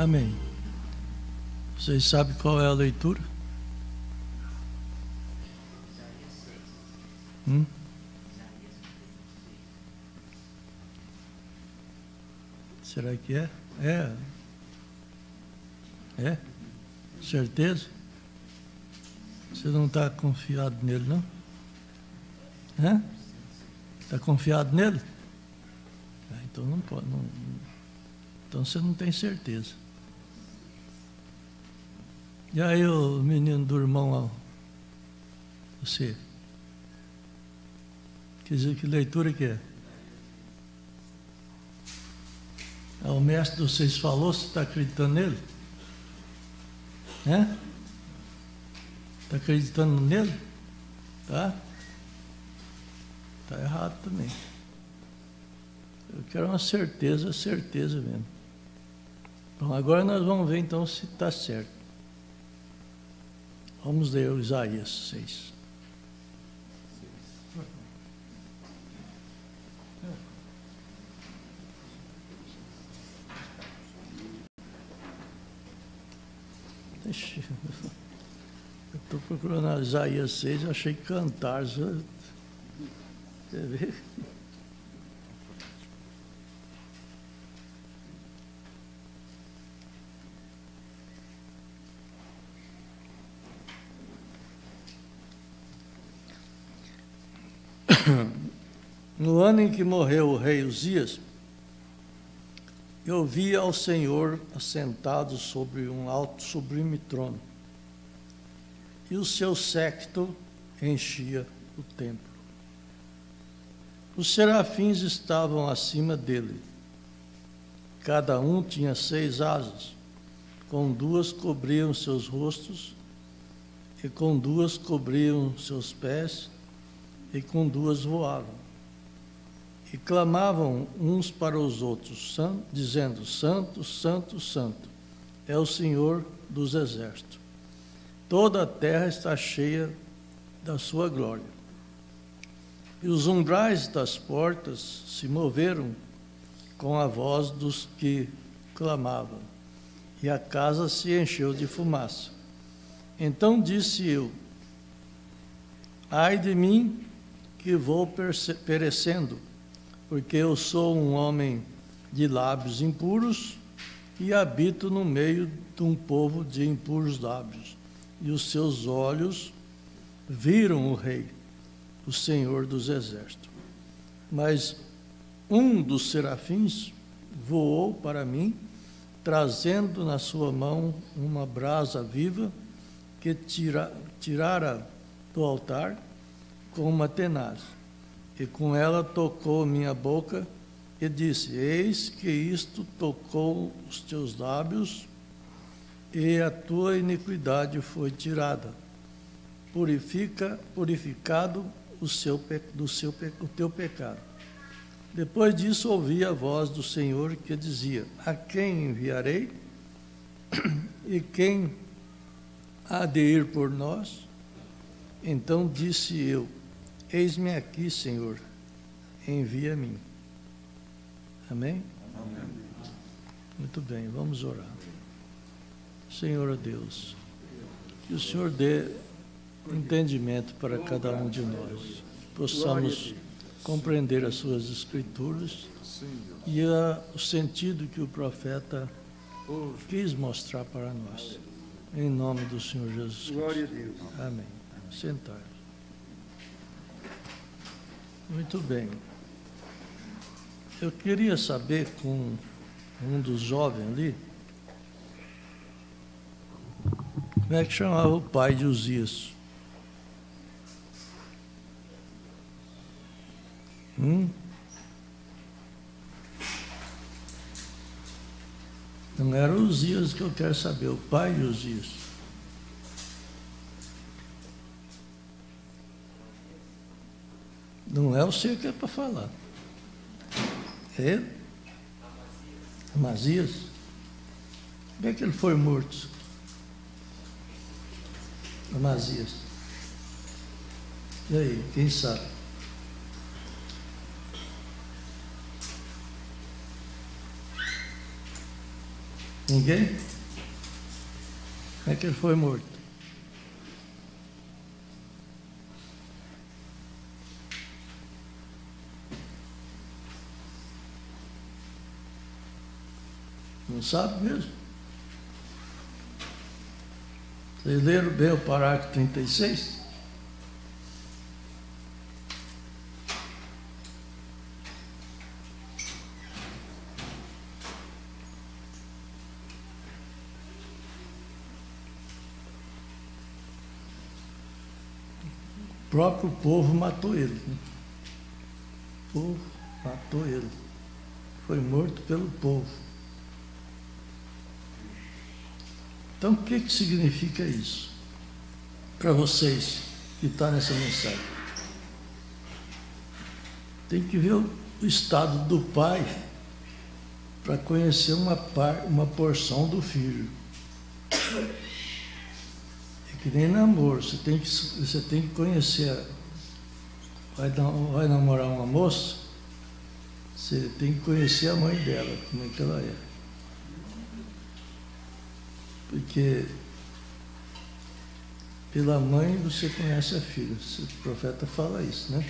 Amém. Vocês sabem qual é a leitura? Será que é? É? Certeza? Você não está confiado nele, não? Está confiado nele? Então não pode. Então você não tem certeza. E aí o menino do irmão, você? Quer dizer, que leitura que é? O mestre de vocês falou, você está acreditando nele? Está acreditando nele? Tá? Está errado também. Eu quero uma certeza mesmo. Então agora nós vamos ver então se está certo. Vamos ler o Isaías 6. Eu estou procurando Isaías 6, eu achei cantar. Quer ver? No ano em que morreu o rei Uzias, eu vi ao Senhor assentado sobre um alto sublime trono, e o seu séquito enchia o templo. Os serafins estavam acima dele. Cada um tinha 6 asas, com 2 cobriam seus rostos, e com 2 cobriam seus pés, e com 2 voavam. E clamavam uns para os outros, dizendo: Santo, Santo, Santo, é o Senhor dos exércitos. Toda a terra está cheia da sua glória. E os umbrais das portas se moveram com a voz dos que clamavam, e a casa se encheu de fumaça. Então disse eu: ai de mim, que vou perecendo, porque eu sou um homem de lábios impuros e habito no meio de um povo de impuros lábios. E os seus olhos viram o Rei, o Senhor dos exércitos. Mas um dos serafins voou para mim, trazendo na sua mão uma brasa viva que tirara do altar com uma tenaz. E com ela tocou minha boca e disse: eis que isto tocou os teus lábios, e a tua iniquidade foi tirada. Purificado o teu pecado. Depois disso ouvi a voz do Senhor que dizia: a quem enviarei? E quem há de ir por nós? Então disse eu: eis-me aqui, Senhor, envia-me. Amém? Amém? Muito bem, vamos orar. Senhor Deus, que o Senhor dê entendimento para cada um de nós, possamos compreender as suas escrituras e o sentido que o profeta quis mostrar para nós. Em nome do Senhor Jesus Cristo. Glória a Deus. Amém. Sentar. Muito bem. Eu queria saber com um dos jovens ali, como é que chamava o pai de Uzias? Não era Uzias que eu quero saber, o pai de Uzias. Não é você que é para falar. É ele? Amazias? Como é que ele foi morto? Amazias. E aí, quem sabe? Ninguém? Como é que ele foi morto? Não sabe mesmo? Vocês leram bem o parágrafo 36? O próprio povo matou ele. Né? O povo matou ele. Foi morto pelo povo. Então, o que significa isso? Para vocês que estão nessa mensagem. Tem que ver o estado do pai para conhecer uma porção do filho. É que nem namoro, você tem que conhecer. Vai namorar uma moça, você tem que conhecer a mãe dela, como é que ela é. Porque pela mãe você conhece a filha. O profeta fala isso, né?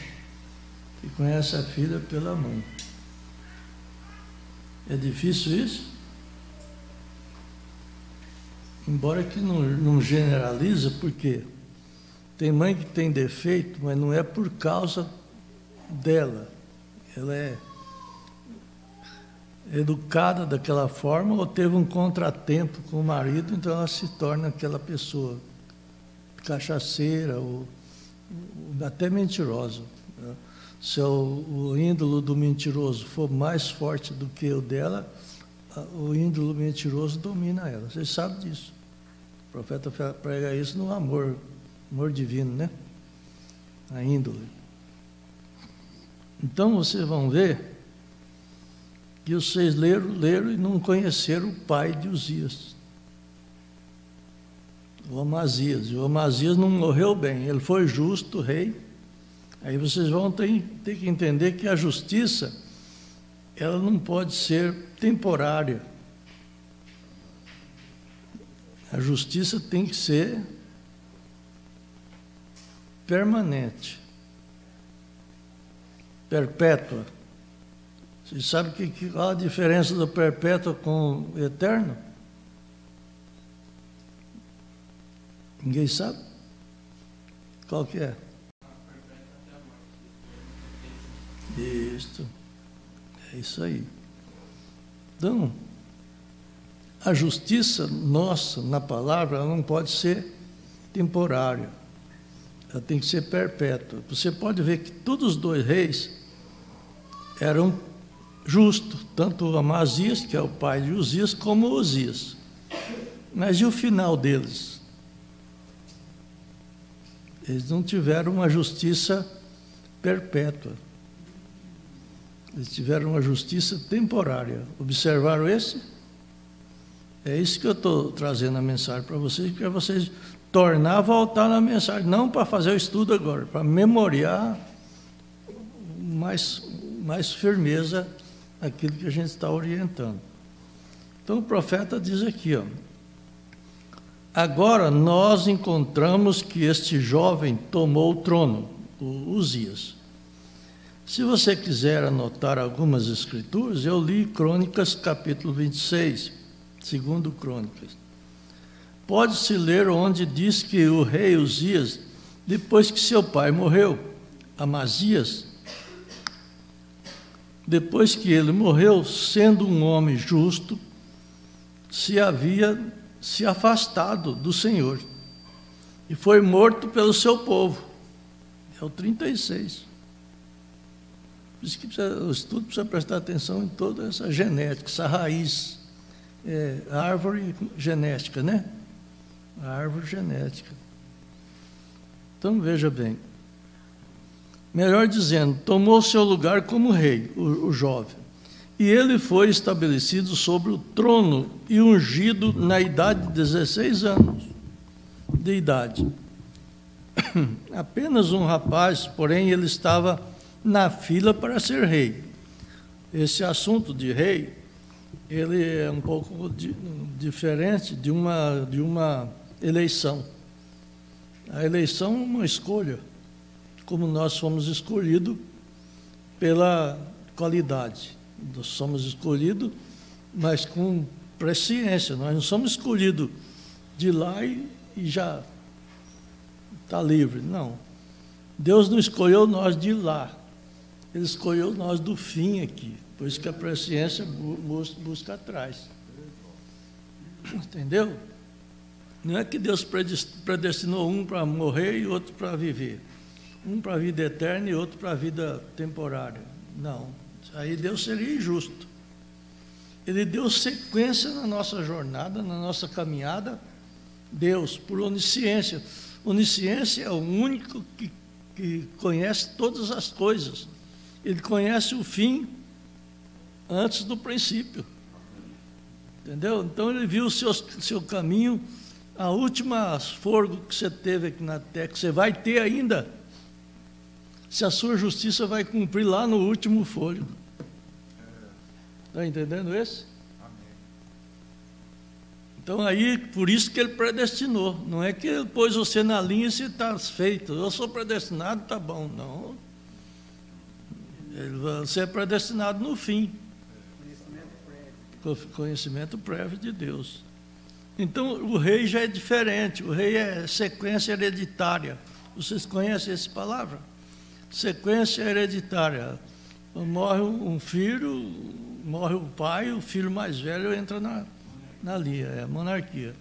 Que conhece a filha pela mãe. É difícil isso? Embora que não generaliza, porque tem mãe que tem defeito, mas não é por causa dela. Ela é educada daquela forma ou teve um contratempo com o marido, então ela se torna aquela pessoa cachaceira ou até mentirosa. Né? Se o índolo do mentiroso for mais forte do que o dela, o índolo mentiroso domina ela. Vocês sabem disso. O profeta prega isso no amor divino, né? A índole. Então vocês vão ver que vocês leram e não conheceram o pai de Uzias, o Amazias. E o Amazias não morreu bem, ele foi justo rei. Aí vocês vão ter que entender que a justiça, ela não pode ser temporária. A justiça tem que ser permanente, perpétua. Vocês sabem qual a diferença do perpétuo com o eterno? Ninguém sabe? Qual que é? É isso aí. Então, a justiça nossa na palavra, ela não pode ser temporária. Ela tem que ser perpétua. Você pode ver que todos os dois reis eram justos, tanto o Amazias, que é o pai de Uzias, como o Uzias. Mas e o final deles? Eles não tiveram uma justiça perpétua. Eles tiveram uma justiça temporária. Observaram esse? É isso que eu estou trazendo a mensagem para vocês, para vocês tornar a voltar na mensagem, não para fazer o estudo agora, para memoriar mais firmeza aquilo que a gente está orientando. Então o profeta diz aqui, ó, agora nós encontramos que este jovem tomou o trono, o Uzias. Se você quiser anotar algumas escrituras, eu li Crônicas capítulo 26, segundo Crônicas. Pode-se ler onde diz que o rei Uzias, depois que seu pai morreu, Amazias, depois que ele morreu, sendo um homem justo, havia se afastado do Senhor e foi morto pelo seu povo. É o 36. Por isso que o estudo precisa prestar atenção em toda essa genética, essa raiz, a árvore genética, né? A árvore genética. Então, veja bem. Melhor dizendo, tomou seu lugar como rei, o jovem. E ele foi estabelecido sobre o trono e ungido na idade de 16 anos de idade. Apenas um rapaz, porém ele estava na fila para ser rei. Esse assunto de rei ele é um pouco diferente de uma eleição. A eleição é uma escolha, como nós fomos escolhidos pela qualidade. Nós somos escolhidos, mas com presciência. Nós não somos escolhidos de lá e já está livre. Não. Deus não escolheu nós de lá. Ele escolheu nós do fim aqui. Por isso que a presciência busca atrás. Entendeu? Não é que Deus predestinou um para morrer e outro para viver. Um para a vida eterna e outro para a vida temporária. Não. Aí Deus seria injusto. Ele deu sequência na nossa jornada, na nossa caminhada. Deus, por onisciência. Onisciência é o único que conhece todas as coisas. Ele conhece o fim antes do princípio. Entendeu? Então ele viu o seu caminho, a última forgo que você teve aqui na terra, que você vai ter ainda, se a sua justiça vai cumprir lá no último fôlego. Está entendendo esse? Então aí, por isso que ele predestinou. Não é que ele pôs você na linha e você está feito. Eu sou predestinado, está bom. Não. Você é predestinado no fim. Conhecimento prévio de Deus. Então, o rei já é diferente. O rei é sequência hereditária. Vocês conhecem essa palavra? Sequência hereditária. Morre um filho, morre o pai, o filho mais velho entra na linha, é a monarquia.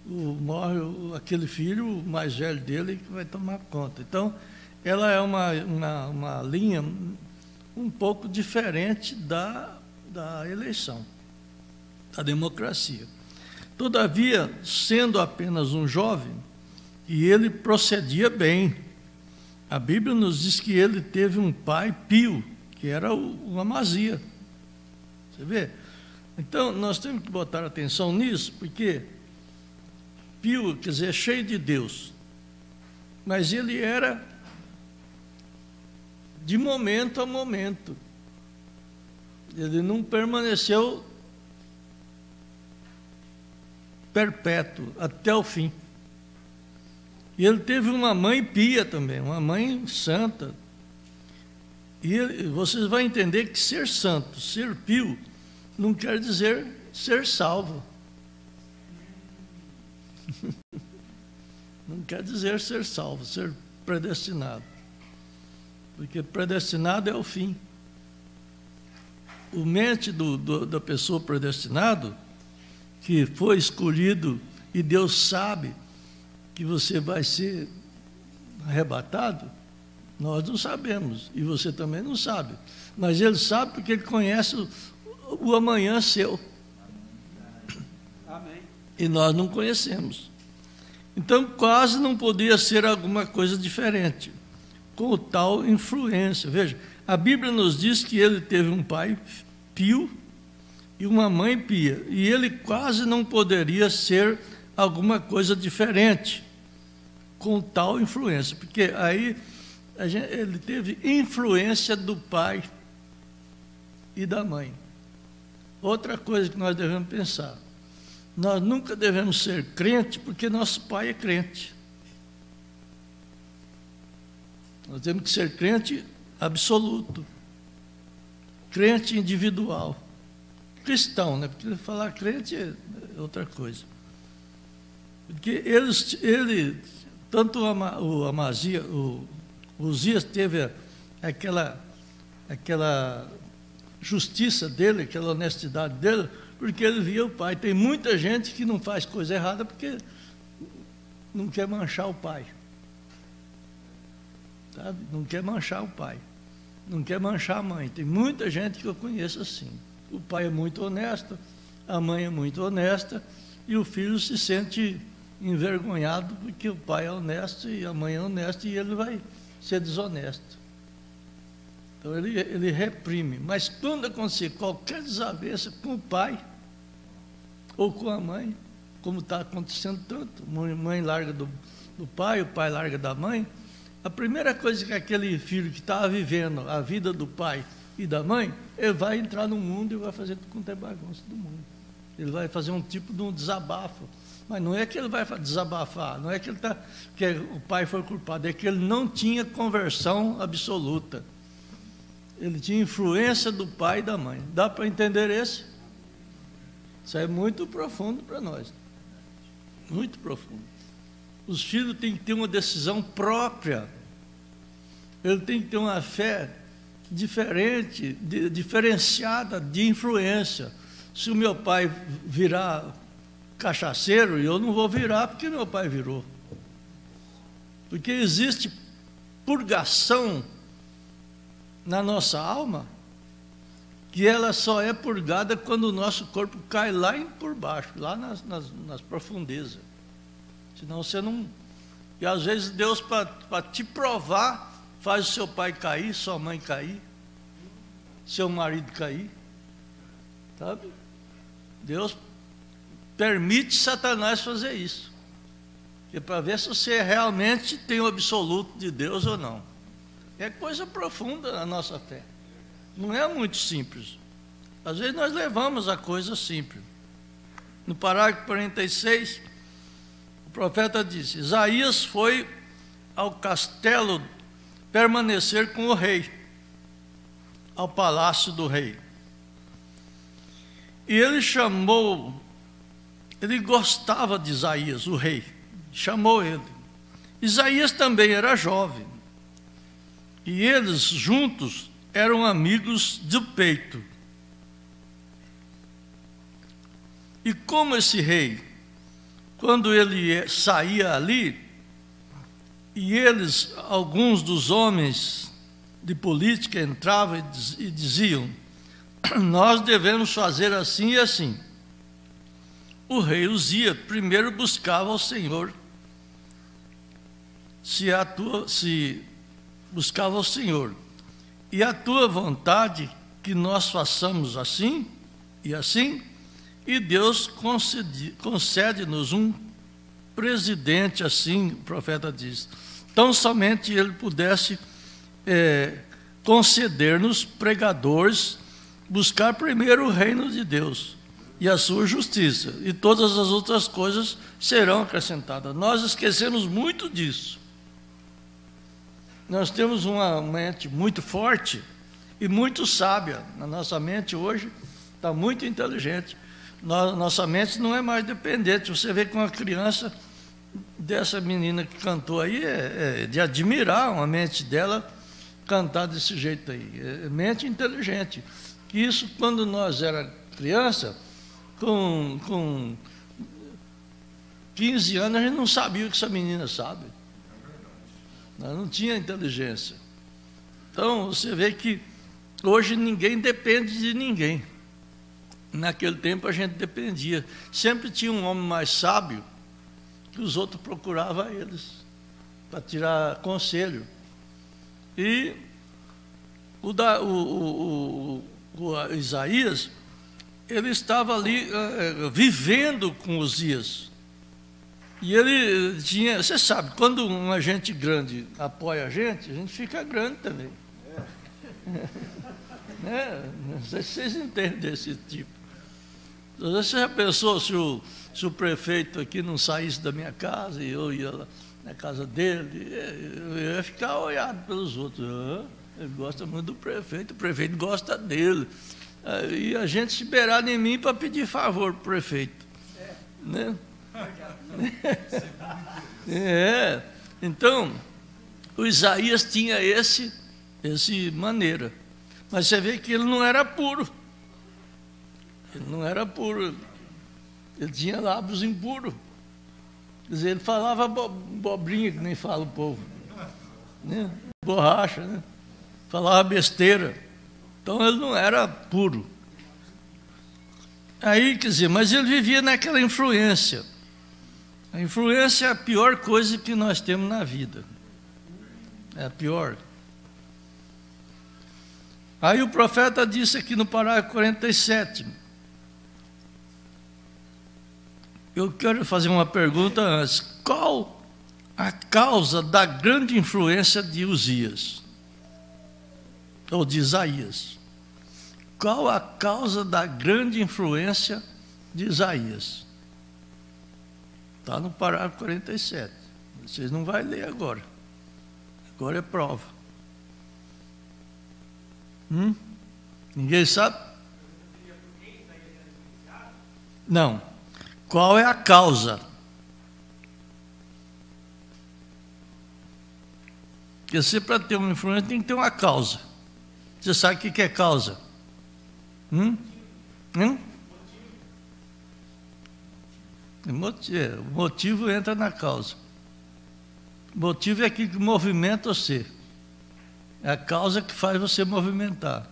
Morre aquele filho mais velho dele que vai tomar conta. Então, ela é uma linha um pouco diferente da eleição, da democracia. Todavia, sendo apenas um jovem, e ele procedia bem, a Bíblia nos diz que ele teve um pai pio, que era o Amazia. Você vê? Então, nós temos que botar atenção nisso, porque pio, quer dizer, cheio de Deus, mas ele era de momento a momento. Ele não permaneceu perpétuo, até o fim. E ele teve uma mãe pia também, uma mãe santa. E vocês vão entender que ser santo, ser pio, não quer dizer ser salvo. Não quer dizer ser salvo, ser predestinado. Porque predestinado é o fim. O mente da pessoa predestinado, que foi escolhido e Deus sabe que você vai ser arrebatado, nós não sabemos, e você também não sabe. Mas Ele sabe porque Ele conhece o amanhã seu. Amém. E nós não conhecemos. Então, quase não podia ser alguma coisa diferente, com tal influência. Veja, a Bíblia nos diz que ele teve um pai pio e uma mãe pia, e ele quase não poderia ser alguma coisa diferente, com tal influência, porque aí ele teve influência do pai e da mãe. Outra coisa que nós devemos pensar, nós nunca devemos ser crente porque nosso pai é crente. Nós temos que ser crente absoluto, crente individual, cristão, né? Porque falar crente é outra coisa. Porque ele tanto o Amazia, o Uzias teve aquela justiça dele, aquela honestidade dele, porque ele via o pai. Tem muita gente que não faz coisa errada porque não quer manchar o pai. Sabe? Não quer manchar o pai, não quer manchar a mãe. Tem muita gente que eu conheço assim. O pai é muito honesto, a mãe é muito honesta, e o filho se sente envergonhado porque o pai é honesto e a mãe é honesta e ele vai ser desonesto. Então ele reprime. Mas quando acontecer qualquer desavença com o pai ou com a mãe, como está acontecendo tanto, mãe larga do pai, o pai larga da mãe, a primeira coisa que aquele filho que estava vivendo a vida do pai e da mãe, ele vai entrar no mundo e vai fazer tudo quanto é bagunça do mundo. Ele vai fazer um tipo de um desabafo. Mas não é que ele vai desabafar, não é que, que o pai foi culpado, é que ele não tinha conversão absoluta. Ele tinha influência do pai e da mãe. Dá para entender esse? Isso é muito profundo para nós. Muito profundo. Os filhos têm que ter uma decisão própria. Ele tem que ter uma fé diferente, diferenciada de influência. Se o meu pai virar cachaceiro, eu não vou virar porque meu pai virou. Porque existe purgação na nossa alma, que ela só é purgada quando o nosso corpo cai lá por baixo, lá nas profundezas. Senão você não... E às vezes Deus, para te provar, faz o seu pai cair, sua mãe cair, seu marido cair. Sabe? Deus permite Satanás fazer isso. É para ver se você realmente tem o absoluto de Deus ou não. É coisa profunda na nossa fé. Não é muito simples. Às vezes nós levamos a coisa simples. No parágrafo 46, o profeta disse: Isaías foi ao castelo permanecer com o rei, ao palácio do rei. E ele gostava de Isaías, o rei, chamou ele. Isaías também era jovem. E eles juntos eram amigos do peito. E como esse rei, quando ele saía ali, e eles, alguns dos homens de política entravam e diziam: nós devemos fazer assim e assim. O rei Uzias primeiro buscava ao Senhor, buscava ao Senhor, e a tua vontade que nós façamos assim e assim, e Deus concede-nos um presidente assim, o profeta diz, tão somente ele pudesse conceder-nos pregadores, buscar primeiro o reino de Deus e a sua justiça, e todas as outras coisas serão acrescentadas. Nós esquecemos muito disso. Nós temos uma mente muito forte e muito sábia. Na nossa mente hoje está muito inteligente. Nossa mente não é mais dependente. Você vê que uma criança dessa menina que cantou aí, é de admirar uma mente dela cantar desse jeito aí. É mente inteligente. Isso, quando nós era criança, com 15 anos, a gente não sabia o que essa menina sabe. Nós não tinha inteligência. Então, você vê que hoje ninguém depende de ninguém. Naquele tempo a gente dependia. Sempre tinha um homem mais sábio que os outros procuravam eles para tirar conselho. E o Isaías, ele estava ali vivendo com Uzias. E ele tinha, você sabe, quando uma gente grande apoia a gente fica grande também. Não sei se vocês entendem desse tipo. Você já pensou se o prefeito aqui não saísse da minha casa e eu ia lá na casa dele, eu ia ficar olhado pelos outros. Ele gosta muito do prefeito, o prefeito gosta dele. E a gente se beirar em mim para pedir favor para o prefeito. Né? Então, o Isaías tinha esse maneira. Mas você vê que ele não era puro. Ele não era puro. Ele tinha lábios impuros. Quer dizer, ele falava bobrinha, que nem fala o povo. Né? Borracha, né? Falava besteira. Então ele não era puro. Aí, quer dizer, mas ele vivia naquela influência. A influência é a pior coisa que nós temos na vida. É a pior. Aí o profeta disse aqui no parágrafo 47. Eu quero fazer uma pergunta antes. Qual a causa da grande influência de Uzias? Ou de Isaías? qual a causa da grande influência de Isaías? Está no parágrafo 47. Vocês não vão ler agora. Agora é prova. Ninguém sabe? Não. Qual é a causa? Porque você, para ter uma influência, tem que ter uma causa. Você sabe o que é causa? O motivo entra na causa. O motivo é aquilo que movimenta você. É a causa que faz você movimentar.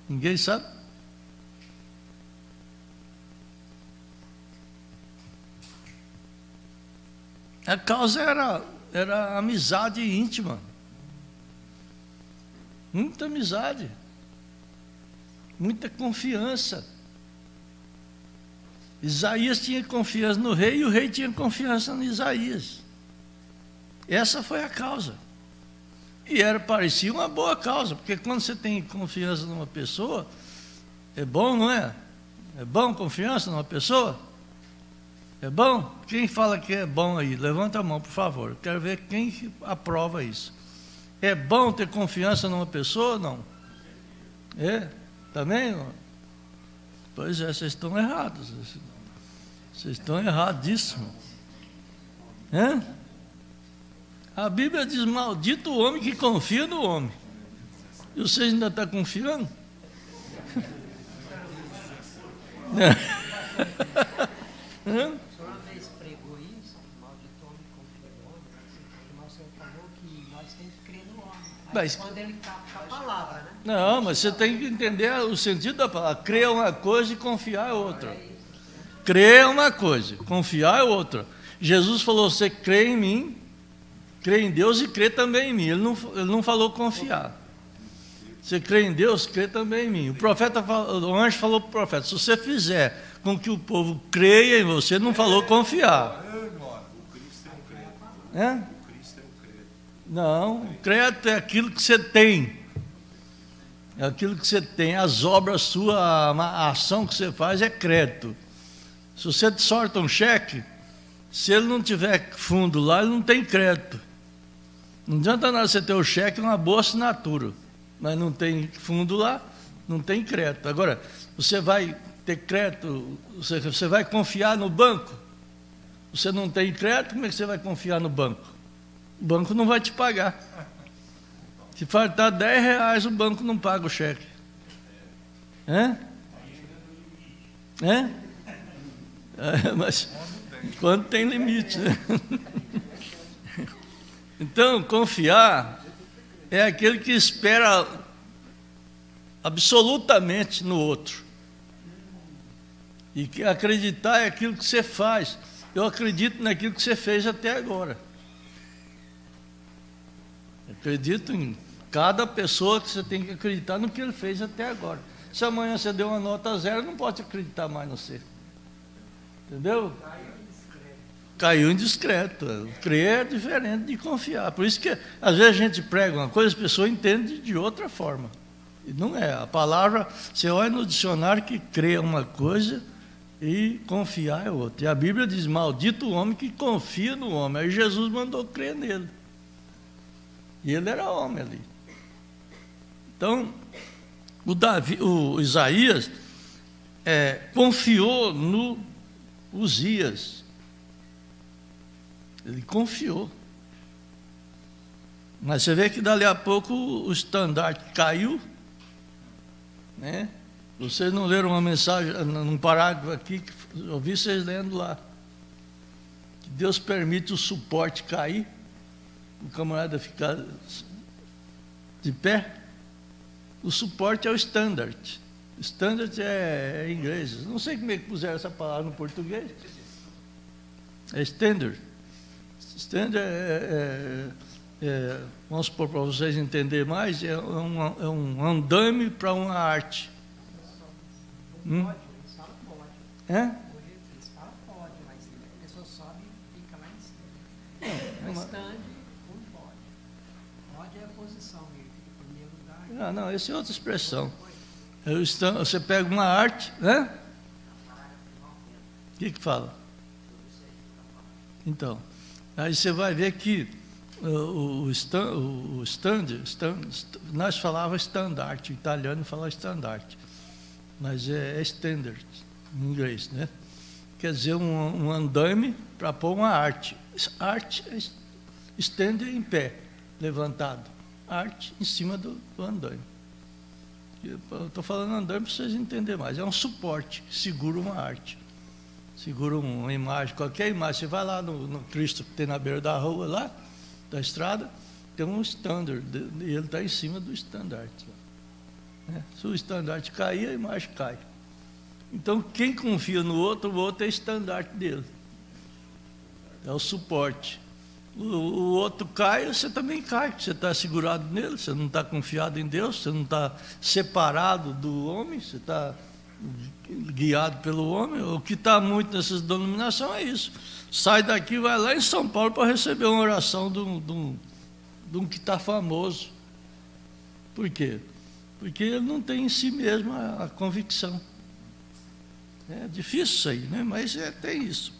Ninguém sabe? A causa era a amizade íntima. Muita amizade. Muita confiança. Isaías tinha confiança no rei e o rei tinha confiança no Isaías. Essa foi a causa. E parecia uma boa causa, porque quando você tem confiança numa pessoa, é bom, não é? É bom confiança numa pessoa? É bom? Quem fala que é bom aí? Levanta a mão, por favor. Eu quero ver quem aprova isso. É bom ter confiança numa pessoa ou não? É? Também? Pois é, vocês estão errados. Vocês estão erradíssimos. É? A Bíblia diz, maldito o homem que confia no homem. E vocês ainda estão confiando? Uma vez pregou isso, maldito homem confia no homem, mas o Senhor falou que nós temos que crer no homem. Mas quando ele está com a palavra, né? Não, mas você tem que entender o sentido da palavra. Crer é uma coisa e confiar é outra. Crer é uma coisa, confiar é outra. Jesus falou, você crê em mim, crê em Deus e crê também em mim. Ele não falou confiar. Você crê em Deus, crê também em mim. O anjo falou para o profeta, se você fizer com que o povo creia em você, não falou confiar. É? Não, crédito é aquilo que você tem. É aquilo que você tem, as obras suas, a ação que você faz é crédito. Se você te sorta um cheque, se ele não tiver fundo lá, ele não tem crédito. Não adianta nada você ter o cheque e uma boa assinatura, mas não tem fundo lá, não tem crédito. Agora, você vai ter crédito, você vai confiar no banco, você não tem crédito, como é que você vai confiar no banco? O banco não vai te pagar. Se faltar R$10, o banco não paga o cheque. É? Mas quando tem limite, né? Então, confiar é aquele que espera absolutamente no outro. E que acreditar é aquilo que você faz. Eu acredito naquilo que você fez até agora. Acredito em cada pessoa, que você tem que acreditar no que ele fez até agora. Se amanhã você deu uma nota 0, não pode acreditar mais no você. Entendeu? Caiu indiscreto. Crer é diferente de confiar. Por isso que, às vezes, a gente prega uma coisa, as pessoas entendem de outra forma. E não é. A palavra, você olha no dicionário que crer é uma coisa e confiar é outra. E a Bíblia diz, maldito o homem que confia no homem. Aí Jesus mandou crer nele. E ele era homem ali. Então, o Isaías confiou no Uzias. Ele confiou. Mas você vê que dali a pouco o estandarte caiu, né? Vocês não leram uma mensagem, num parágrafo aqui, que eu vi vocês lendo lá, que Deus permite o suporte cair, o camarada ficar de pé. O suporte é o standard. Standard é em inglês. Não sei como é que puseram essa palavra no português. É standard. Standard vamos supor, para vocês entenderem mais, é um andame para uma arte. Pode, eles falam pode. Eles falam pode, mas a pessoa sobe e fica lá em cima. Stand, não pode. Pode é a posição, ele fica em primeiro lugar. Não, essa é outra expressão. Você pega uma arte, né? O que fala? Então, aí você vai ver que nós falávamos estandarte, o italiano fala estandarte, mas é standard em inglês, né? Quer dizer, um andaime para pôr uma arte. Arte é stand em pé, levantado. Arte em cima do andaime. Estou falando andaime para vocês entenderem mais. É um suporte que segura uma arte. Segura uma imagem, qualquer imagem. Você vai lá no Cristo que tem na beira da rua, lá, da estrada, tem um standard, e ele está em cima do estandarte. Se o estandarte cair, a imagem cai. Então, quem confia no outro, o outro é estandarte dele. É o suporte. O outro cai, você também cai. Você está segurado nele, você não está confiado em Deus, você não está separado do homem, você está guiado pelo homem. O que está muito nessas denominações é isso. Sai daqui, vai lá em São Paulo para receber uma oração de um que está famoso. Por quê? Porque ele não tem em si mesmo a convicção. É difícil isso aí, né? Mas tem isso.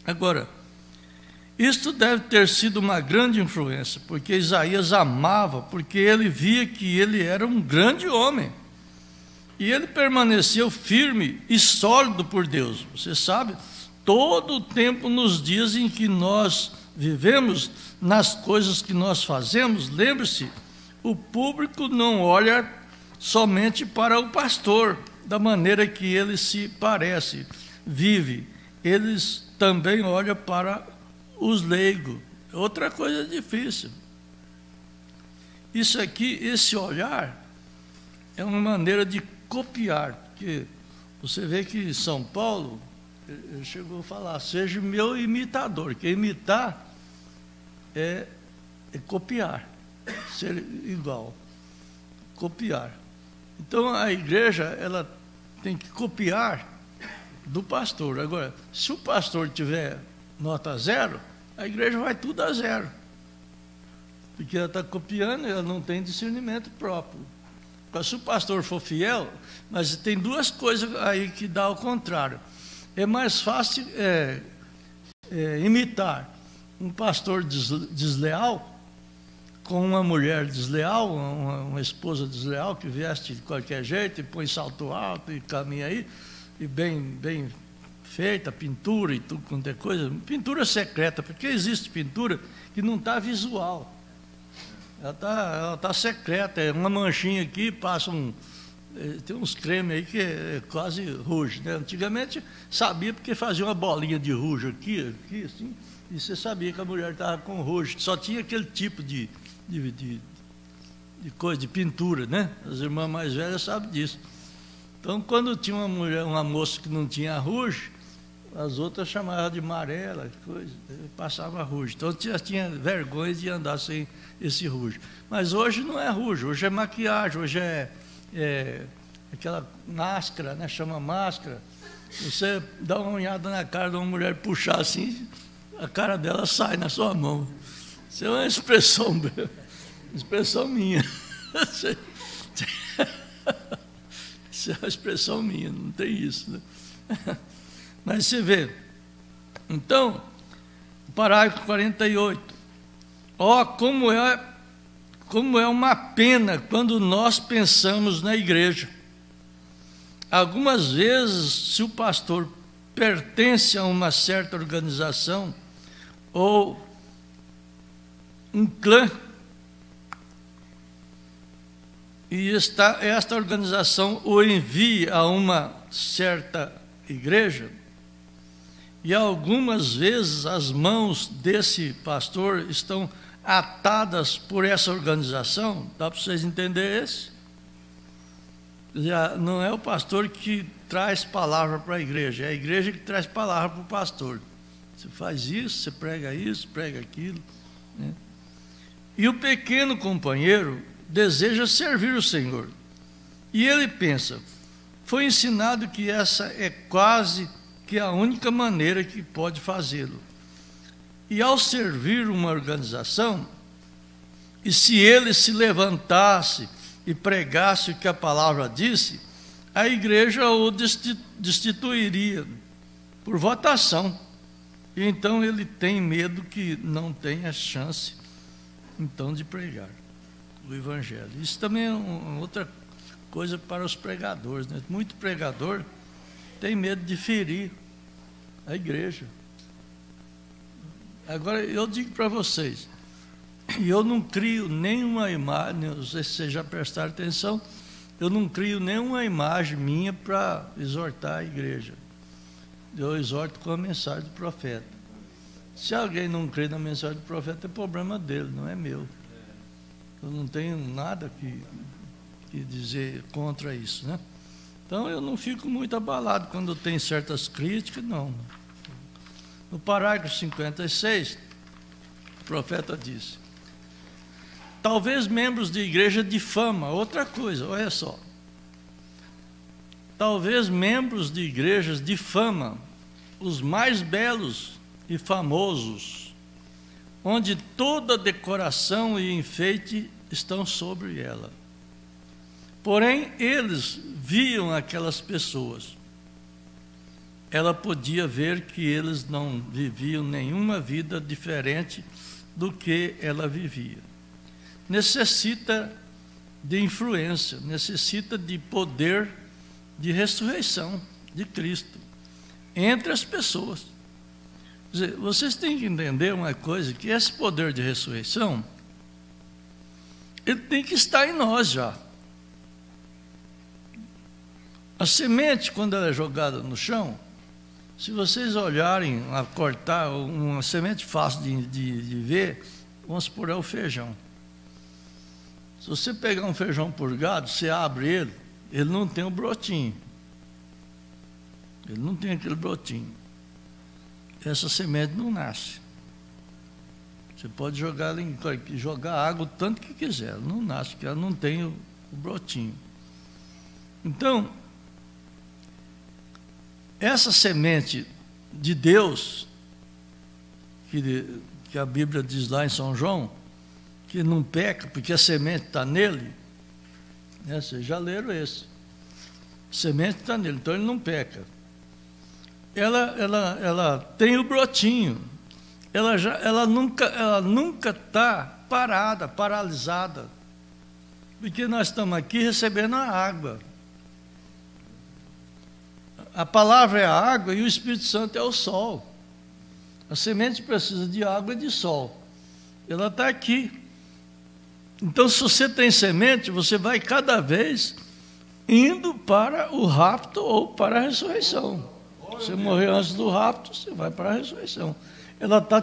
Agora, isto deve ter sido uma grande influência, porque Isaías amava, porque ele via que ele era um grande homem. E ele permaneceu firme e sólido por Deus. Você sabe, todo o tempo nos dias em que nós vivemos, nas coisas que nós fazemos, lembre-se, o público não olha somente para o pastor, da maneira que ele se parece, vive. Eles também olham para os leigos. Outra coisa difícil. Isso aqui, esse olhar, é uma maneira de copiar, porque você vê que São Paulo, ele chegou a falar, seja meu imitador, que imitar é copiar, ser igual, copiar. Então a igreja, ela tem que copiar do pastor. Agora, se o pastor tiver nota 0, a igreja vai tudo a 0. Porque ela está copiando, ela não tem discernimento próprio. Se o pastor for fiel, mas tem duas coisas aí que dá ao contrário. É mais fácil imitar um pastor desleal com uma mulher desleal, uma esposa desleal que veste de qualquer jeito e põe salto alto e caminha aí, e bem feita, pintura e tudo quanto é coisa, pintura secreta, porque existe pintura que não está visual, ela está secreta, é uma manchinha aqui, passa tem uns cremes aí que é quase ruge, né? Antigamente sabia porque fazia uma bolinha de ruge aqui assim, e você sabia que a mulher estava com ruge, só tinha aquele tipo de coisa, de pintura, né? As irmãs mais velhas sabem disso. Então, quando tinha uma moça que não tinha ruge, as outras chamavam de amarela, coisa, passava ruge. Então, tinha vergonha de andar sem esse ruge. Mas hoje não é ruge, hoje é maquiagem, hoje é aquela máscara, né? Chama máscara. Você dá uma olhada na cara de uma mulher, puxar assim, a cara dela sai na sua mão. Isso é uma expressão minha. Isso é uma expressão minha, não tem isso, né? Mas você vê. Então, parágrafo 48. Como é uma pena quando nós pensamos na igreja. Algumas vezes, se o pastor pertence a uma certa organização ou um clã, e esta organização o envia a uma certa igreja, e algumas vezes as mãos desse pastor estão atadas por essa organização, dá para vocês entenderem isso? Já não é o pastor que traz palavra para a igreja, é a igreja que traz palavra para o pastor. Você faz isso, você prega aquilo, né? E o pequeno companheiro deseja servir o Senhor. E ele pensa, foi ensinado que essa é quase que a única maneira que pode fazê-lo. E ao servir uma organização, E se ele se levantasse e pregasse o que a palavra disse, a igreja o destituiria por votação. E então ele tem medo que não tenha chance, então, de pregar o evangelho. Isso também é outra coisa para os pregadores, né? Muito pregador tem medo de ferir a igreja. Agora, eu digo para vocês, eu não crio nenhuma imagem, não sei se vocês já prestaram atenção, eu não crio nenhuma imagem minha para exortar a igreja. Eu exorto com a mensagem do profeta. Se alguém não crê na mensagem do profeta, é problema dele, não é meu. Eu não tenho nada que dizer contra isso, né? Então, eu não fico muito abalado quando tem certas críticas, não. No parágrafo 56, o profeta disse: talvez membros de igreja de fama, outra coisa, olha só. Talvez membros de igrejas de fama, os mais belos e famosos, onde toda decoração e enfeite estão sobre ela. Porém, eles viam aquelas pessoas. Ela podia ver que eles não viviam nenhuma vida diferente do que ela vivia. Necessita de influência, necessita de poder de ressurreição de Cristo entre as pessoas. Quer dizer, vocês têm que entender uma coisa, que esse poder de ressurreição, ele tem que estar em nós já. A semente, quando ela é jogada no chão, se vocês olharem a cortar uma semente fácil de ver, vamos supor, é o feijão. Se você pegar um feijão purgado, você abre ele não tem um brotinho. Ele não tem aquele brotinho. Essa semente não nasce. Você pode jogar água o tanto que quiser, ela não nasce, porque ela não tem o brotinho. Então, essa semente de Deus, que a Bíblia diz lá em São João, que não peca, porque a semente está nele, né? Vocês já leram esse. A semente está nele, então ele não peca. Ela tem o brotinho, ela nunca está parada, paralisada, porque nós estamos aqui recebendo a água. A palavra é a água e o Espírito Santo é o sol. A semente precisa de água e de sol. Ela está aqui. Então, se você tem semente, você vai cada vez indo para o rapto ou para a ressurreição. Você morrer antes do rapto, você vai para a ressurreição. Ela está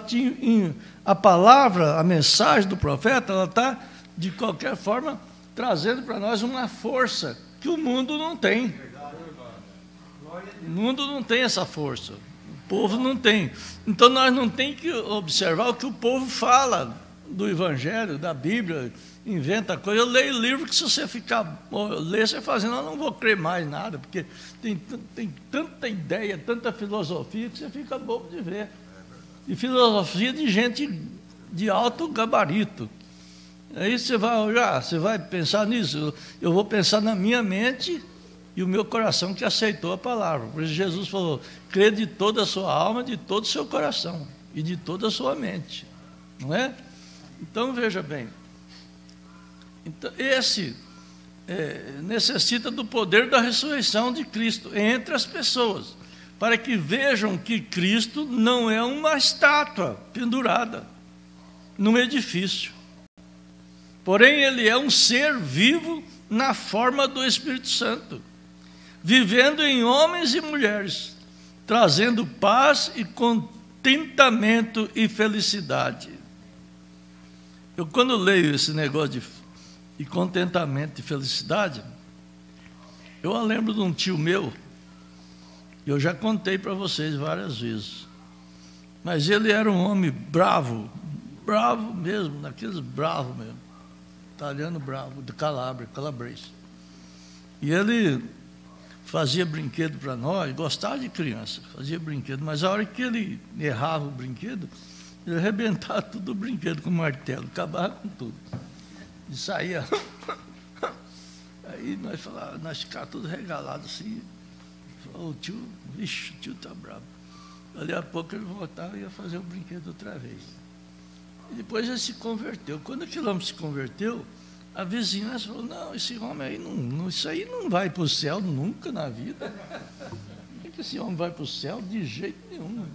a palavra, a mensagem do profeta, ela está, de qualquer forma, trazendo para nós uma força que o mundo não tem. O mundo não tem essa força. O povo não tem. Então, nós não temos que observar o que o povo fala do Evangelho, da Bíblia, inventa coisa. Eu leio livro que, se você ler, você fala assim, não, não vou crer mais nada, porque tem tanta ideia, tanta filosofia, que você fica bobo de ver. E filosofia de gente de alto gabarito. Aí você vai olhar, você vai pensar nisso. Eu vou pensar na minha mente e o meu coração que aceitou a palavra. Por isso Jesus falou, crê de toda a sua alma, de todo o seu coração e de toda a sua mente. Não é? Então, veja bem. Então, esse necessita do poder da ressurreição de Cristo entre as pessoas, para que vejam que Cristo não é uma estátua pendurada num edifício. Porém, ele é um ser vivo na forma do Espírito Santo, vivendo em homens e mulheres, trazendo paz e contentamento e felicidade. Eu, quando leio esse negócio de contentamento e felicidade, eu lembro de um tio meu, eu já contei para vocês várias vezes, mas ele era um homem bravo mesmo, daqueles bravos mesmo, italiano bravo, de Calabria, calabrês. E ele fazia brinquedo para nós, gostava de criança, fazia brinquedo, mas a hora que ele errava o brinquedo, ele arrebentava tudo o brinquedo com o martelo, acabava com tudo. E saía. Aí nós falávamos, nós ficávamos todos regalados assim. O tio está bravo. Dali a pouco ele voltava e ia fazer o brinquedo outra vez. E depois ele se converteu. Quando aquele homem se converteu, a vizinhança falou, não, esse homem aí, isso aí não vai para o céu nunca na vida. Por que esse homem vai para o céu? De jeito nenhum,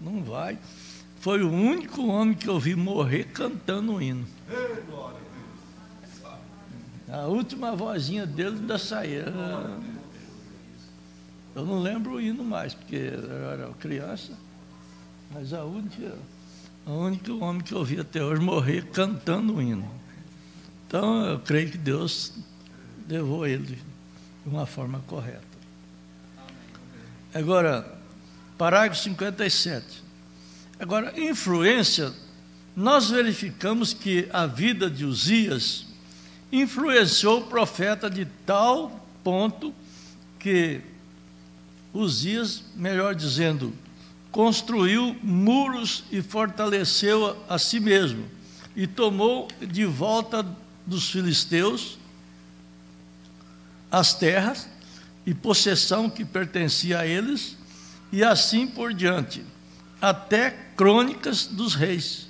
não vai. Foi o único homem que eu vi morrer cantando um hino. A última vozinha dele ainda saía. Eu não lembro o hino mais, porque eu era criança, mas o único homem que eu vi até hoje morrer cantando um hino. Então, eu creio que Deus levou ele de uma forma correta. Agora, parágrafo 57. Agora, influência, nós verificamos que a vida de Uzias influenciou o profeta de tal ponto que Uzias, melhor dizendo, construiu muros e fortaleceu a si mesmo, e tomou de volta dos filisteus as terras e possessão que pertencia a eles, e assim por diante, até crônicas dos reis.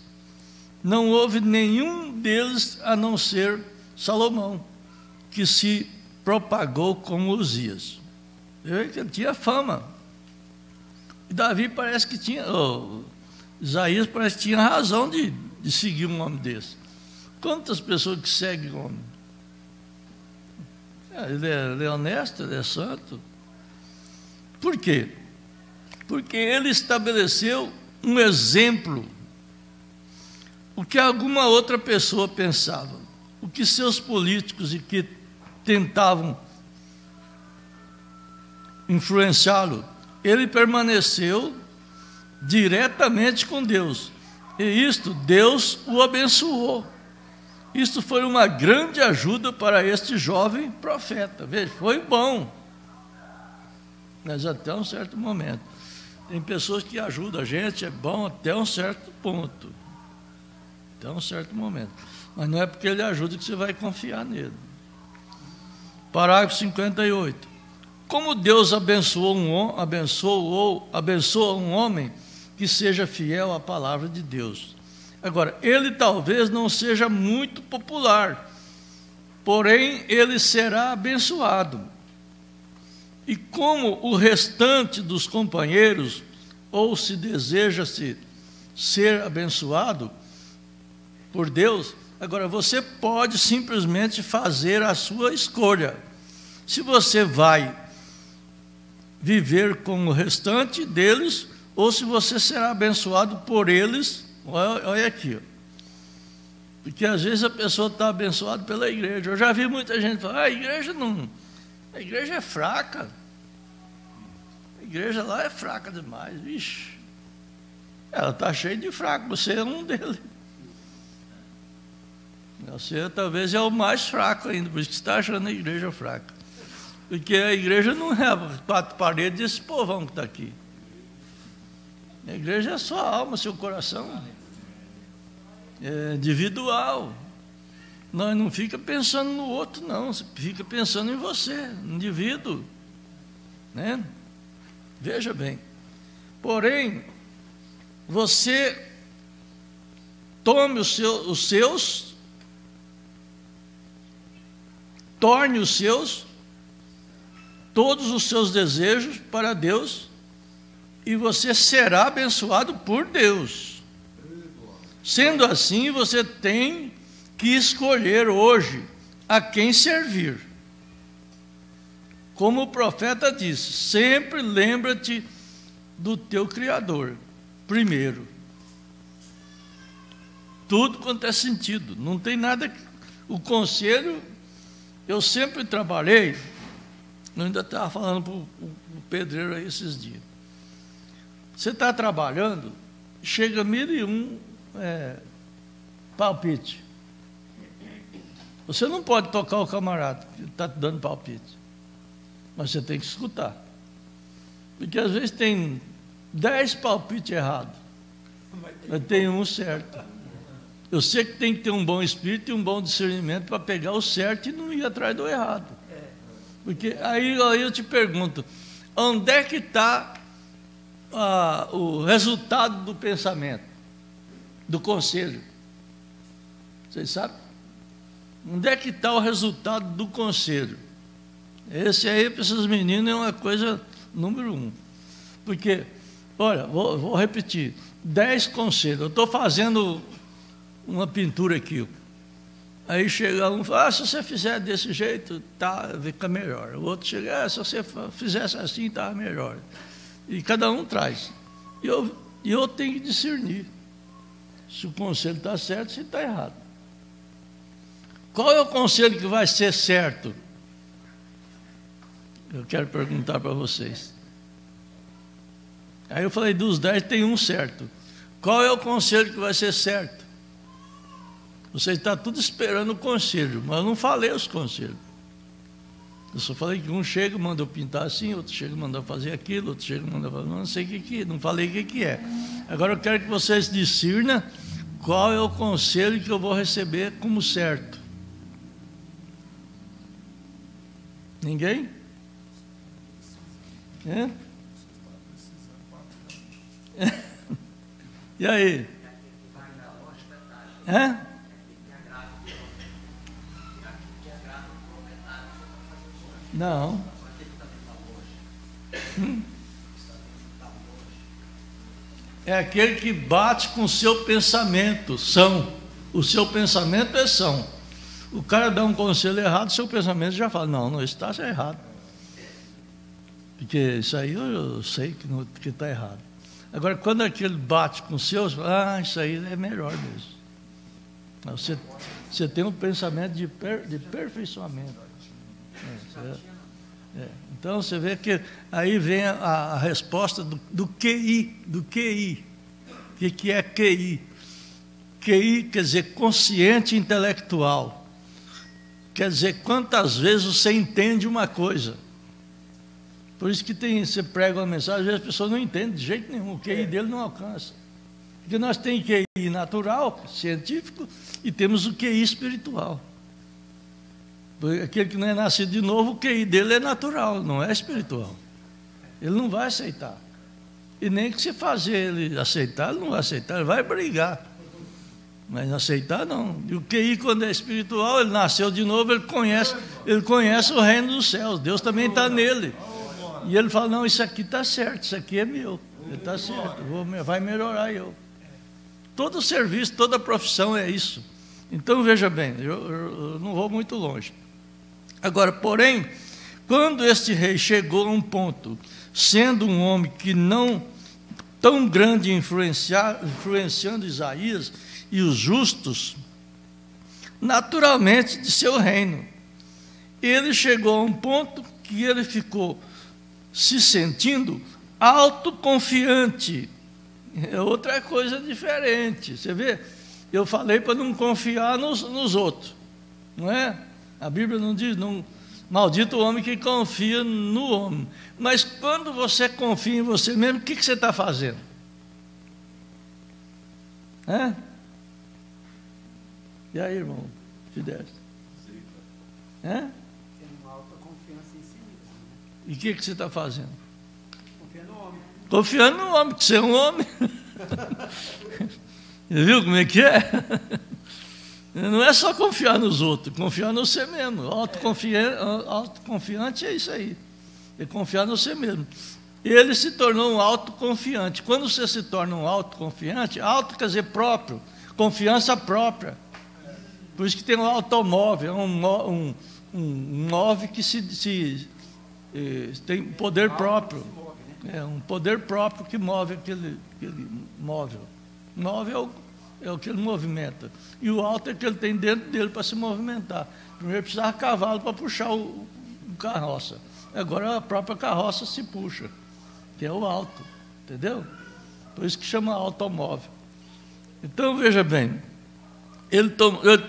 Não houve nenhum deles a não ser Salomão, que se propagou como Uzias. Ele tinha fama. E Davi parece que tinha, Isaías parece que tinha razão de seguir um homem desse. Quantas pessoas que seguem o homem? Ele é honesto, ele é santo. Por quê? Porque ele estabeleceu um exemplo. O que alguma outra pessoa pensava, o que seus políticos e que tentavam influenciá-lo, ele permaneceu diretamente com Deus. E isto, Deus o abençoou. Isto foi uma grande ajuda para este jovem profeta. Veja, foi bom, mas até um certo momento. Tem pessoas que ajudam a gente, é bom até um certo ponto, até um certo momento. Mas não é porque ele ajuda que você vai confiar nele. Parágrafo 58. Como Deus abençoa um homem que seja fiel à palavra de Deus. Agora, ele talvez não seja muito popular, porém ele será abençoado. E como o restante dos companheiros, ou se deseja-se ser abençoado por Deus, agora você pode simplesmente fazer a sua escolha. Se você vai viver com o restante deles, ou se você será abençoado por eles. Olha aqui, porque às vezes a pessoa está abençoada pela igreja. Eu já vi muita gente falar, a igreja é fraca, a igreja lá é fraca demais. Vixe, ela está cheia de fracos, você é um deles. Você talvez é o mais fraco ainda, por isso que você está achando a igreja fraca. Porque a igreja não é 4 paredes desse povão que está aqui. A igreja é sua alma, seu coração. É individual. Nós não fica pensando no outro, não. Você fica pensando em você, indivíduo. Né? Veja bem. Porém, você torne os seus todos os seus desejos para Deus, e você será abençoado por Deus. Sendo assim, você tem que escolher hoje a quem servir. Como o profeta disse, sempre lembra-te do teu Criador, primeiro. Tudo quanto é sentido, não tem nada. O conselho, eu sempre trabalhei. Eu ainda estava falando para o pedreiro aí esses dias. Você está trabalhando, chega 1001 palpite. Você não pode tocar o camarada que está te dando palpite, mas você tem que escutar. Porque às vezes tem 10 palpites errados, mas tem um certo. Eu sei que tem que ter um bom espírito e um bom discernimento para pegar o certo e não ir atrás do errado. Porque aí eu te pergunto, onde é que está o resultado do pensamento, do conselho? Vocês sabem? Onde é que está o resultado do conselho? Esse aí, para esses meninos, é uma coisa número 1. Porque, olha, vou repetir, 10 conselhos. Eu estou fazendo uma pintura aqui. Aí chega um e fala, se você fizer desse jeito, fica melhor. O outro chega, se você fizesse assim, está melhor. E cada um traz. E eu tenho que discernir se o conselho está certo, se está errado. Qual é o conselho que vai ser certo? Eu quero perguntar para vocês. Aí eu falei, dos 10 tem um certo. Qual é o conselho que vai ser certo? Você está tudo esperando o conselho, mas eu não falei os conselhos. Eu só falei que um chega e manda eu pintar assim, outro chega e manda eu fazer aquilo, outro chega e manda eu fazer... Não sei o que é, não falei o que é. Agora eu quero que vocês discernam qual é o conselho que eu vou receber como certo. Ninguém? É? E aí? É? Não. É aquele que bate com o seu pensamento, o seu pensamento é são. O cara dá um conselho errado, seu pensamento já fala, não, isso está errado. Porque isso aí eu sei que está errado. Agora, quando aquele bate com o seu, isso aí é melhor mesmo. Você tem um pensamento de aperfeiçoamento. Então você vê que aí vem a resposta do QI. O que é QI? QI quer dizer consciente intelectual. Quer dizer quantas vezes você entende uma coisa. Por isso que você prega uma mensagem, às vezes as pessoas não entendem de jeito nenhum, o QI dele não alcança. Porque nós temos QI natural, científico, e temos o QI espiritual. Aquele que não é nascido de novo, o QI dele é natural, não é espiritual. Ele não vai aceitar. E nem que se fazer ele aceitar, ele não vai aceitar, ele vai brigar. Mas aceitar não. E o QI, quando é espiritual, ele nasceu de novo, ele conhece o reino dos céus. Deus também está nele. E ele fala, não, isso aqui está certo, isso aqui é meu. Ele está certo, vai melhorar eu. Todo serviço, toda profissão é isso. Então, veja bem, eu não vou muito longe. Agora, porém, quando este rei chegou a um ponto, sendo um homem que não tão grande influenciando Isaías e os justos, naturalmente de seu reino, ele chegou a um ponto que ele ficou se sentindo autoconfiante. É outra coisa diferente. Você vê, eu falei para não confiar nos outros, não é? A Bíblia não diz, maldito o homem que confia no homem. Mas quando você confia em você mesmo, o que você está fazendo? É? E aí, irmão? Fidel? É? Tem uma alta confiança em si mesmo. E o que você está fazendo? Confiando no homem. Confiando no homem, que você é um homem. Viu como é que é? Não é só confiar nos outros, confiar no você mesmo. Autoconfiante é isso aí. É confiar no você mesmo. Ele se tornou um autoconfiante. Quando você se torna um autoconfiante, auto quer dizer próprio, confiança própria. Por isso que tem um automóvel, um móvel que tem poder próprio. É um poder próprio que move aquele móvel. Móvel é o que ele movimenta. E o alto é o que ele tem dentro dele para se movimentar. Primeiro precisava cavalo para puxar o carroça. Agora a própria carroça se puxa, que é o alto. Entendeu? Por isso que chama automóvel. Então, veja bem, ele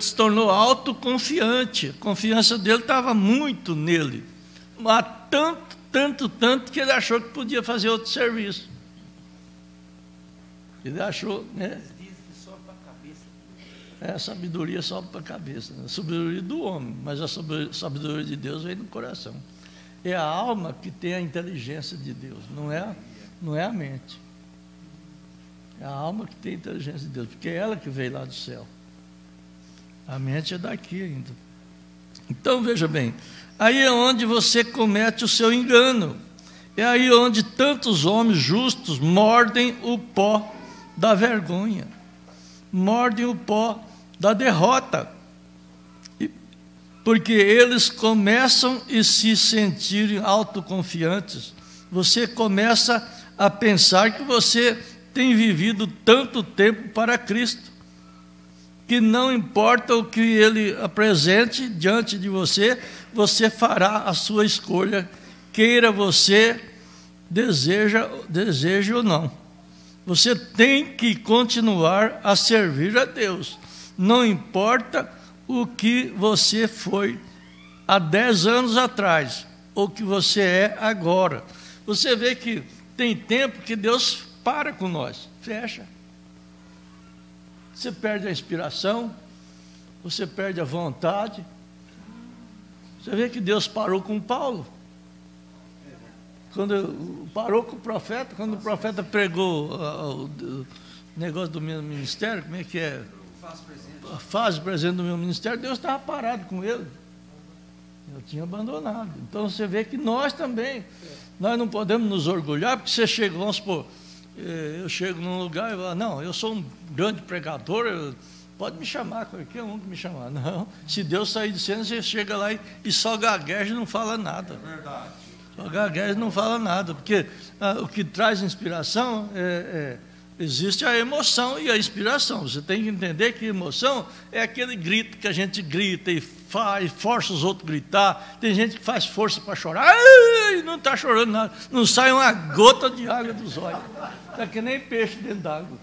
se tornou autoconfiante. A confiança dele estava muito nele. Mas tanto que ele achou que podia fazer outro serviço. Ele achou, né? A sabedoria sobe para a cabeça, né? A sabedoria do homem, mas a sabedoria de Deus vem no coração. É a alma que tem a inteligência de Deus, não é a mente. É a alma que tem a inteligência de Deus, porque é ela que veio lá do céu. A mente é daqui ainda. Então, veja bem, aí é onde você comete o seu engano. É aí onde tantos homens justos mordem o pó da vergonha, mordem o pó da derrota, porque eles começam a se sentirem autoconfiantes. Você começa a pensar que você tem vivido tanto tempo para Cristo, que não importa o que Ele apresente diante de você, você fará a sua escolha, queira você, deseje ou não. Você tem que continuar a servir a Deus, não importa o que você foi há 10 anos atrás, ou que você é agora. Você vê que tem tempo que Deus para com nós, fecha. Você perde a inspiração, você perde a vontade. Você vê que Deus parou com Paulo. Parou com o profeta, quando o profeta pregou o negócio do meu ministério, como é que é? A fase presente do meu ministério, Deus estava parado com ele. Eu tinha abandonado. Então você vê que nós também, nós não podemos nos orgulhar, porque você chega, vamos supor, eu chego num lugar e falo, não, eu sou um grande pregador, pode me chamar, qualquer um que me chamar. Não, se Deus sair de cena, você chega lá e só gagueja e não fala nada. É verdade. Só gagueja e não fala nada, porque o que traz inspiração existe a emoção e a inspiração. Você tem que entender que emoção é aquele grito que a gente grita e força os outros a gritar. Tem gente que faz força para chorar, e não está chorando nada, não sai uma gota de água dos olhos. Está que nem peixe dentro d'água.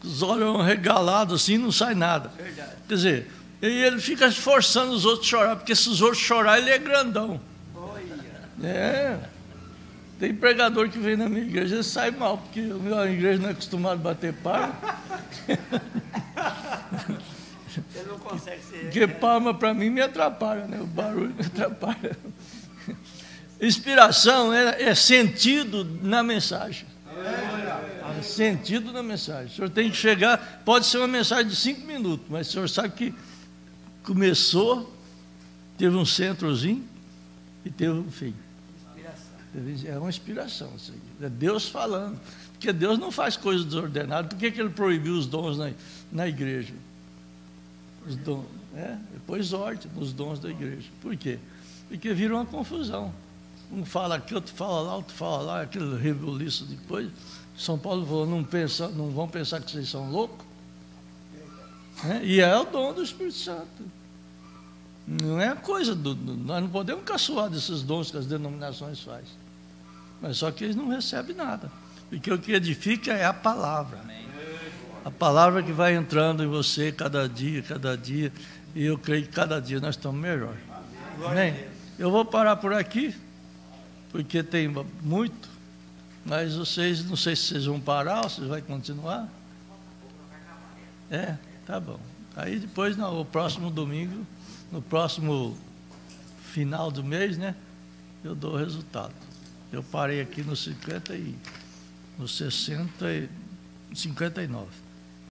Os olhos regalados assim, não sai nada. Quer dizer, e ele fica forçando os outros a chorar, porque se os outros chorar, ele é grandão. Tem pregador que vem na minha igreja, ele sai mal, porque a minha igreja não é acostumada a bater palma. Ele não consegue ser. Porque palma para mim me atrapalha, né? O barulho me atrapalha. Inspiração é sentido na mensagem. É sentido na mensagem. O senhor tem que chegar, pode ser uma mensagem de 5 minutos, mas o senhor sabe que começou, teve um centrozinho e teve um fim. É uma inspiração isso aí. É Deus falando. Porque Deus não faz coisas desordenadas. Por que Ele proibiu os dons na igreja? Os dons, pôs ordem nos dons da igreja. Por quê? Porque vira uma confusão. Um fala aqui, outro fala lá, outro fala lá, aquele rebuliço de coisa. São Paulo falou, não vão pensar que vocês são loucos. E é o dom do Espírito Santo. Não é a coisa nós não podemos caçoar desses dons que as denominações fazem. Mas só que eles não recebem nada. Porque o que edifica é a palavra. A palavra que vai entrando em você cada dia. E eu creio que cada dia nós estamos melhor. Amém? Eu vou parar por aqui, porque tem muito. Mas vocês, não sei se vocês vão parar ou se vão continuar. Tá bom. Aí depois, no próximo domingo, no próximo final do mês, né, eu dou o resultado. Eu parei aqui no 59.